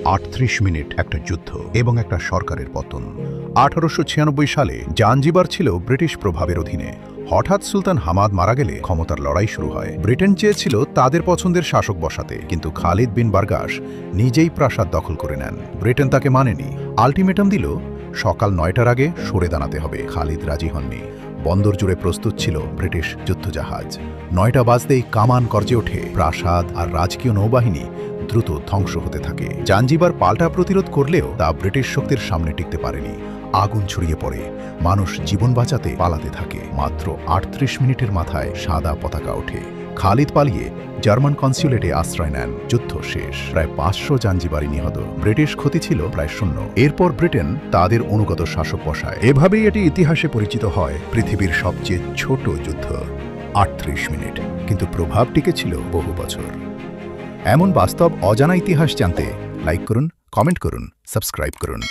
38 minute একটা যুদ্ধ এবং একটা সরকারের পতন। 1896 সালে জাঞ্জিবার ছিল ব্রিটিশ প্রভাবের অধীনে। হঠাৎ সুলতান হামাদ মারা গেলে ক্ষমতার লড়াই শুরু হয়। ব্রিটেন চেয়েছিল তাদের পছন্দের শাসক বসাতে, কিন্তু খালিদ বিন বারগাস নিজেই প্রাসাদ দখল করে নেন। ব্রিটেন তাকে মানেনি, আলটিমেটাম দিল সকাল 9টার আগে সরে দাঁড়াতে হবে। খালিদ রাজি হননি। বন্দর জুড়ে প্রস্তুত ছিল ব্রিটিশ যুদ্ধজাহাজ। 9টা বাজতেই কামান গর্জে ওঠে। প্রাসাদ আর রাজকীয় নৌবাহিনী দ্রুত ধ্বংস হতে থাকে। জাঞ্জিবার পাল্টা প্রতিরোধ করলেও তা ব্রিটিশ শক্তির সামনে টিকতে পারেনি। আগুন ছড়িয়ে পড়ে, মানুষ জীবন বাঁচাতে পালাতে থাকে। মাত্র 38 মিনিটের মাথায় সাদা পতাকা ওঠে। খালিদ পালিয়ে জার্মান কনসুলেটে আশ্রয় নেন। যুদ্ধ শেষ, প্রায় 500 জাঞ্জিবারি নিহত। ব্রিটিশ ক্ষতি ছিল প্রায় শূন্য। এরপর ব্রিটেন তাদের অনুগত শাসক বসায়। এভাবেই এটি ইতিহাসে পরিচিত হয় পৃথিবীর সবচেয়ে ছোট যুদ্ধ। 38 মিনিট, কিন্তু প্রভাব টিকেছিল বহু বছর। এমন বাস্তব অজানা ইতিহাস জানতে লাইক করুন, কমেন্ট করুন, সাবস্ক্রাইব করুন।